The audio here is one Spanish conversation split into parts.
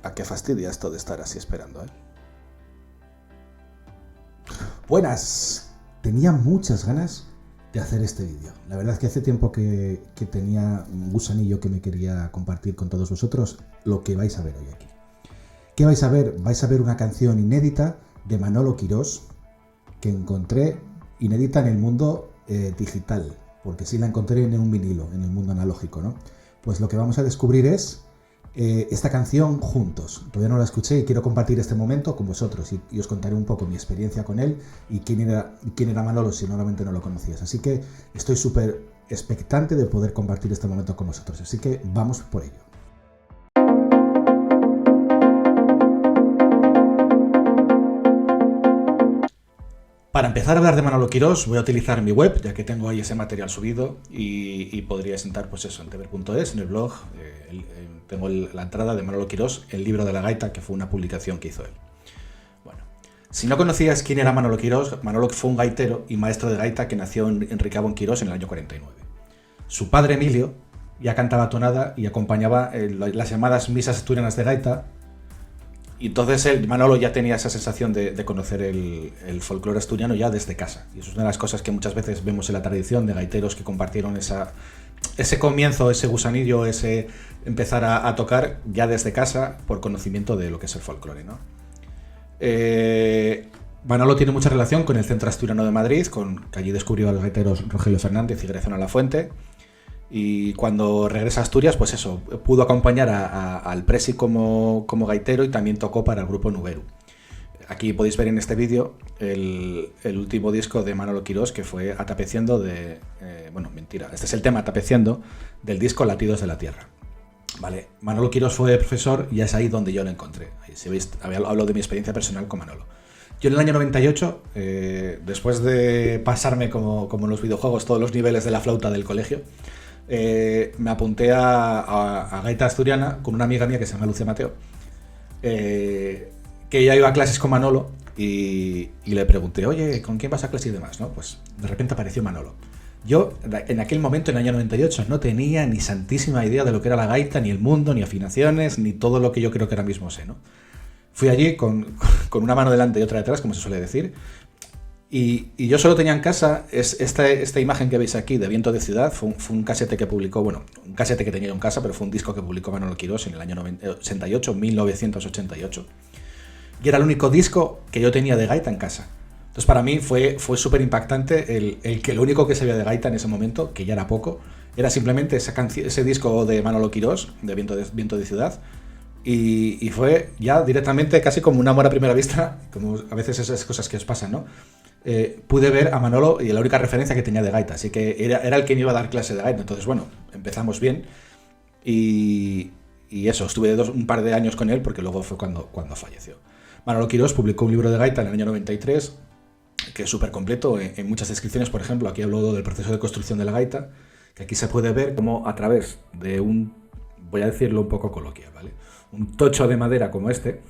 ¿A qué fastidia esto de estar así esperando, eh? Buenas. Tenía muchas ganas de hacer este vídeo. La verdad es que hace tiempo que tenía un gusanillo que me quería compartir con todos vosotros lo que vais a ver hoy aquí. ¿Qué vais a ver? Vais a ver una canción inédita de Manolo Quirós que encontré inédita en el mundo digital, porque sí la encontré en un vinilo, en el mundo analógico, ¿no? Pues lo que vamos a descubrir es esta canción juntos. Todavía no la escuché y quiero compartir este momento con vosotros y os contaré un poco mi experiencia con él y quién era Manolo si normalmente no lo conocías. Así que estoy súper expectante de poder compartir este momento con vosotros. Así que vamos por ello. Para empezar a hablar de Manolo Quirós voy a utilizar mi web, ya que tengo ahí ese material subido y podríais entrar pues eso, en tver.es, en el blog, tengo la entrada de Manolo Quirós, el libro de la gaita, que fue una publicación que hizo él. Bueno, si no conocías quién era Manolo Quirós, Manolo fue un gaitero y maestro de gaita que nació en Ricabo, en Quirós, en el año 49. Su padre Emilio ya cantaba tonada y acompañaba las llamadas misas asturianas de gaita. Y entonces Manolo ya tenía esa sensación de conocer el folclore asturiano ya desde casa. Y eso es una de las cosas que muchas veces vemos en la tradición de gaiteros que compartieron ese comienzo, ese gusanillo, ese empezar a tocar ya desde casa por conocimiento de lo que es el folclore, ¿no? Manolo tiene mucha relación con el Centro Asturiano de Madrid, que allí descubrió a los gaiteros Rogelio Fernández y Graciano Lafuente. Y cuando regresa a Asturias, pues eso, pudo acompañar al Presi como gaitero y también tocó para el grupo Nuberu. Aquí podéis ver en este vídeo el último disco de Manolo Quirós, que fue Atapeciendo este es el tema Atapeciendo del disco Latidos de la Tierra. Vale, Manolo Quirós fue profesor y es ahí donde yo lo encontré. Ahí, si veis, hablo de mi experiencia personal con Manolo. Yo en el año 98, después de pasarme como en los videojuegos todos los niveles de la flauta del colegio, me apunté a gaita asturiana con una amiga mía que se llama Lucia Mateo, que ella iba a clases con Manolo y le pregunté, oye, ¿con quién vas a clase y demás? ¿No? Pues de repente apareció Manolo. Yo en aquel momento, en el año 98, no tenía ni santísima idea de lo que era la gaita, ni el mundo, ni afinaciones, ni todo lo que yo creo que ahora mismo sé, ¿no? Fui allí con una mano delante y otra detrás, como se suele decir. Y yo solo tenía en casa esta imagen que veis aquí de Viento de Ciudad. Fue un casete que publicó, un casete que tenía yo en casa, pero fue un disco que publicó Manolo Quirós en el año 1988. Y era el único disco que yo tenía de gaita en casa. Entonces para mí fue súper impactante el que lo único que sabía de gaita en ese momento, que ya era poco, era simplemente ese disco de Manolo Quirós, de Viento de Ciudad. Y fue ya directamente casi como un amor a primera vista, como a veces esas cosas que os pasan, ¿no? Pude ver a Manolo y la única referencia que tenía de gaita, así que era el que me iba a dar clase de gaita. Entonces, bueno, empezamos bien y eso, estuve un par de años con él porque luego fue cuando falleció. Manolo Quirós publicó un libro de gaita en el año 93 que es súper completo, en muchas descripciones. Por ejemplo, aquí hablo del proceso de construcción de la gaita, que aquí se puede ver como a través de voy a decirlo un poco coloquial, ¿vale? Un tocho de madera como este,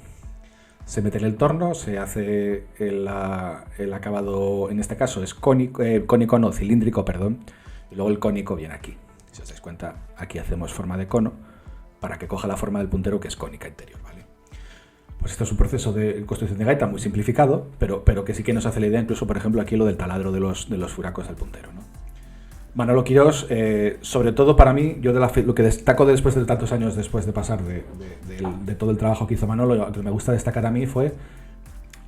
se mete en el torno, se hace el acabado, en este caso es cilíndrico, perdón, y luego el cónico viene aquí. Si os dais cuenta, aquí hacemos forma de cono para que coja la forma del puntero, que es cónica interior, ¿vale? Pues esto es un proceso de construcción de gaita muy simplificado, pero que sí que nos hace la idea, incluso, por ejemplo, aquí lo del taladro de los furacos del puntero, ¿no? Manolo Quirós, sobre todo para mí, yo lo que destaco después de tantos años después de pasar de todo el trabajo que hizo Manolo, lo que me gusta destacar a mí fue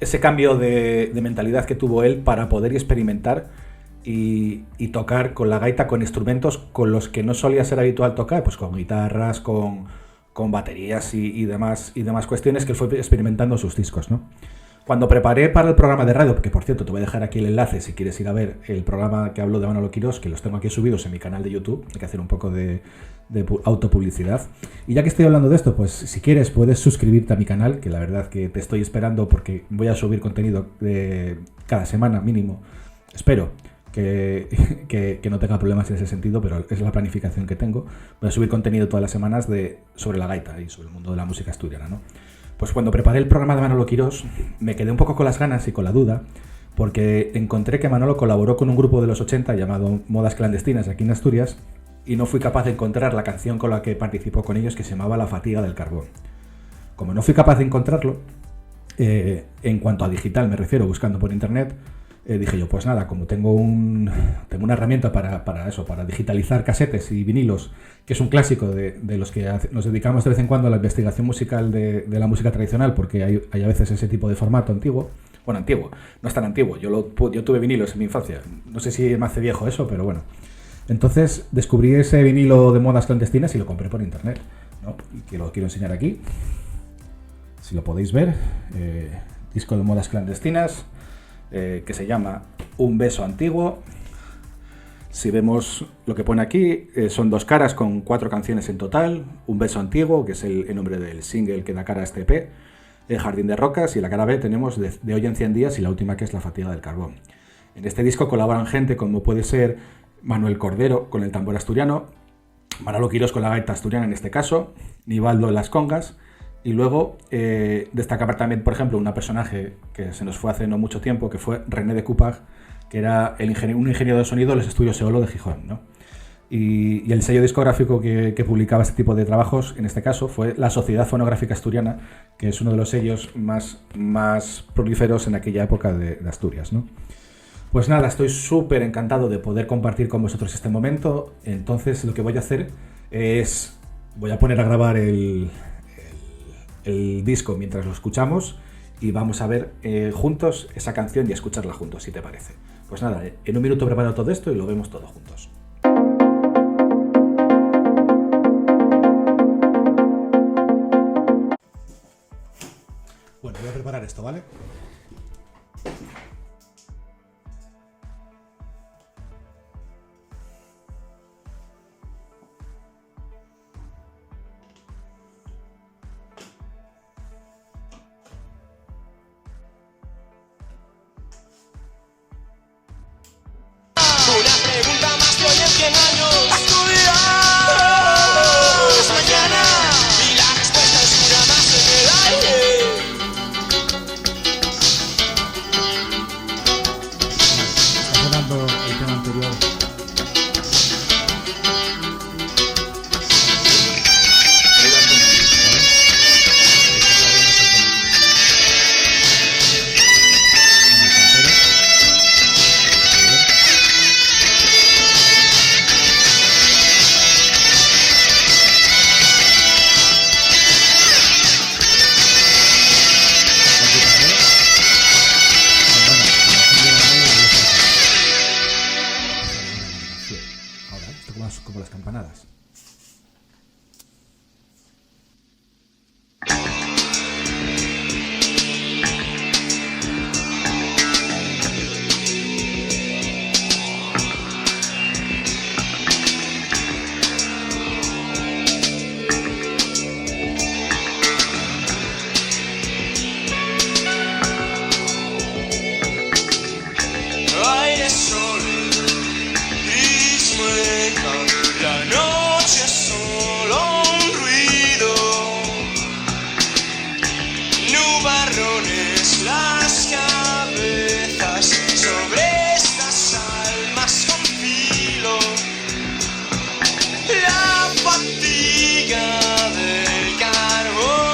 ese cambio de mentalidad que tuvo él para poder experimentar y tocar con la gaita con instrumentos con los que no solía ser habitual tocar, pues con guitarras, con baterías y demás cuestiones que él fue experimentando en sus discos, ¿no? Cuando preparé para el programa de radio, que por cierto te voy a dejar aquí el enlace si quieres ir a ver el programa que hablo de Manolo Quirós, que los tengo aquí subidos en mi canal de YouTube, hay que hacer un poco de autopublicidad. Y ya que estoy hablando de esto, pues si quieres puedes suscribirte a mi canal, que la verdad que te estoy esperando porque voy a subir contenido cada semana mínimo. Espero que no tenga problemas en ese sentido, pero es la planificación que tengo. Voy a subir contenido todas las semanas sobre la gaita y sobre el mundo de la música asturiana, ¿no? Pues cuando preparé el programa de Manolo Quirós, me quedé un poco con las ganas y con la duda, porque encontré que Manolo colaboró con un grupo de los 80 llamado Modas Clandestinas aquí en Asturias, y no fui capaz de encontrar la canción con la que participó con ellos, que se llamaba La Fatiga del Carbón. Como no fui capaz de encontrarlo, en cuanto a digital me refiero, buscando por internet, dije yo, pues nada, como tengo una herramienta para digitalizar casetes y vinilos, que es un clásico de los que nos dedicamos de vez en cuando a la investigación musical de la música tradicional, porque hay a veces ese tipo de formato antiguo. Bueno, antiguo, no es tan antiguo, yo tuve vinilos en mi infancia, no sé si me hace viejo eso, pero bueno. Entonces descubrí ese vinilo de modas clandestinas y lo compré por internet, ¿no? Y que lo quiero enseñar aquí, si lo podéis ver, disco de modas clandestinas, que se llama Un beso antiguo. Si vemos lo que pone aquí, son 2 caras con 4 canciones en total. Un beso antiguo, que es el nombre del single que da cara a este EP. El Jardín de Rocas, y la cara B tenemos de Hoy en 100 días, y la última, que es La fatiga del carbón. En este disco colaboran gente como puede ser Manuel Cordero con el tambor asturiano, Manolo Quirós con la gaita asturiana en este caso, Nivaldo en las congas. Y luego destacar también, por ejemplo, una personaje que se nos fue hace no mucho tiempo, que fue René de Cupag, que era un ingeniero de sonido de los estudios Eolo de Gijón, ¿no? Y el sello discográfico que publicaba este tipo de trabajos, en este caso, fue la Sociedad Fonográfica Asturiana, que es uno de los sellos más prolíferos en aquella época de Asturias, ¿no? Pues nada, estoy súper encantado de poder compartir con vosotros este momento. Entonces lo que voy a hacer es, voy a poner a grabar el disco mientras lo escuchamos, y vamos a ver juntos esa canción y a escucharla juntos, si te parece. Pues nada, en un minuto preparo todo esto y lo vemos todo juntos. Bueno, voy a preparar esto, ¿vale? Una pregunta más de hoy en 100 años. Estudiar mañana. Y la respuesta es una más en el aire. Está sonando el tema anterior. Como las campanadas. Aire sólido, gris mueca, la noche es solo un ruido. Nubarrones las cabezas sobre estas almas con filo. La fatiga del carbón.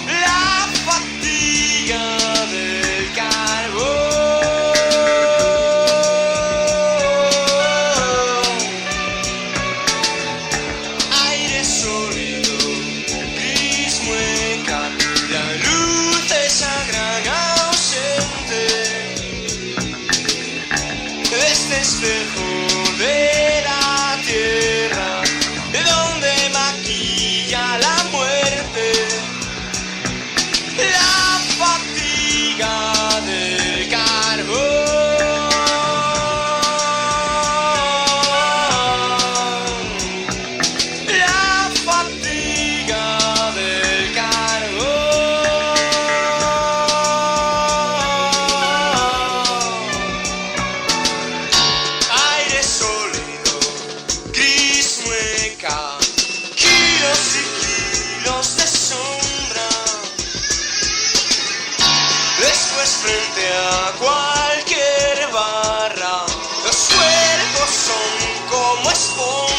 La fatiga del carbón. Aire sólido, gris mueca, la luz esa gran ausente. Este espejo de la tierra, de donde maquilla la muerte. La fatiga del carbón. La fatiga del carbón. Aire sólido, gris mueca, kilos y kilos de sombra. Después frente a cualquier barra, los cuerpos son como esponjas.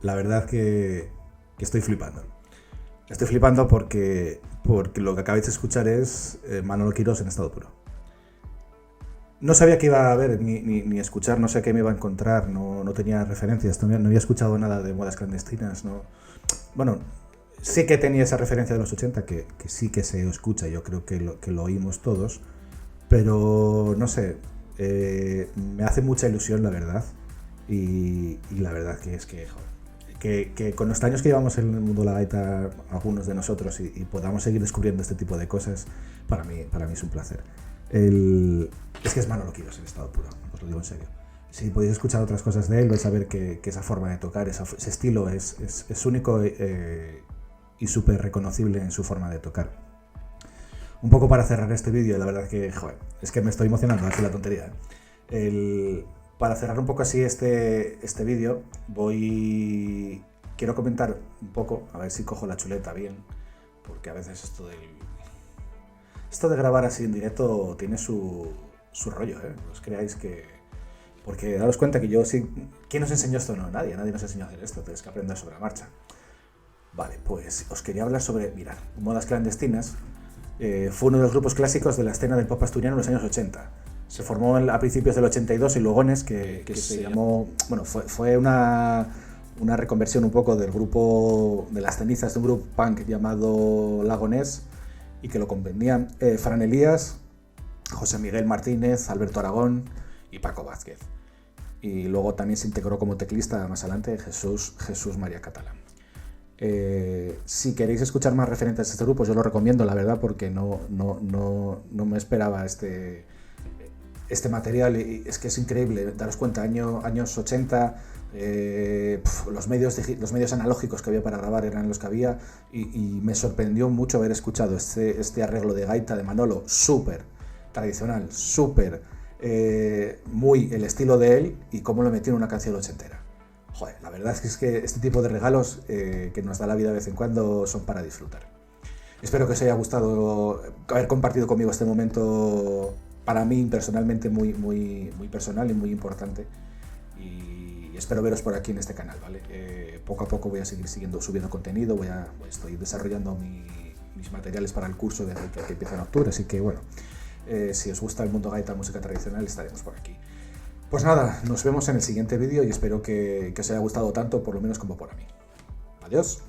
la verdad que estoy flipando. Estoy flipando porque lo que acabáis de escuchar es Manolo Quirós en estado puro. No sabía que iba a ver ni escuchar, no sé qué me iba a encontrar, no tenía referencias, no había escuchado nada de Modas Clandestinas. No. Bueno, sí que tenía esa referencia de los 80, que sí que se escucha, yo creo que lo oímos todos, pero no sé, me hace mucha ilusión, la verdad, y la verdad que es que, joder, que con los años que llevamos en el mundo de la gaita, algunos de nosotros, y podamos seguir descubriendo este tipo de cosas, para mí es un placer. Es que es Manolo Quirós en estado puro, os lo digo en serio. Si podéis escuchar otras cosas de él, vais a ver que esa forma de tocar, ese estilo es único y súper reconocible en su forma de tocar. Un poco para cerrar este vídeo, la verdad que, joder, es que me estoy emocionando, así la tontería. Para cerrar un poco así este vídeo, quiero comentar un poco, a ver si cojo la chuleta bien, porque a veces esto de grabar así en directo tiene su rollo, ¿eh? No os creáis que... Porque daros cuenta que yo sí... ¿Quién nos enseñó esto? No, nadie nos enseñó a hacer esto, tienes que aprender sobre la marcha. Vale, pues os quería hablar sobre... Mirad, Modas Clandestinas fue uno de los grupos clásicos de la escena del pop asturiano en los años 80. Se formó a principios del 82 en Lugones, que se llamó... Bueno, fue una reconversión un poco del grupo de las cenizas de un grupo punk llamado Lagonés, y que lo comprendían Fran Elías, José Miguel Martínez, Alberto Aragón y Paco Vázquez. Y luego también se integró como teclista más adelante Jesús María Catalán. Si queréis escuchar más referentes de este grupo, yo lo recomiendo, la verdad, porque no me esperaba este material, y es que es increíble. Daros cuenta, años 80, los medios analógicos que había para grabar eran los que había, y me sorprendió mucho haber escuchado este arreglo de gaita de Manolo, súper tradicional, súper muy el estilo de él, y cómo lo metió en una canción ochentera. Joder, la verdad es que este tipo de regalos que nos da la vida de vez en cuando son para disfrutar. Espero que os haya gustado haber compartido conmigo este momento, para mí personalmente muy personal y muy importante, y espero veros por aquí en este canal, ¿vale? Poco a poco voy a seguir subiendo contenido, estoy desarrollando mis materiales para el curso de gaita que empieza en octubre, así que bueno, si os gusta el mundo gaita, música tradicional, estaremos por aquí. Pues nada, nos vemos en el siguiente vídeo y espero que os haya gustado tanto, por lo menos como por a mí. Adiós.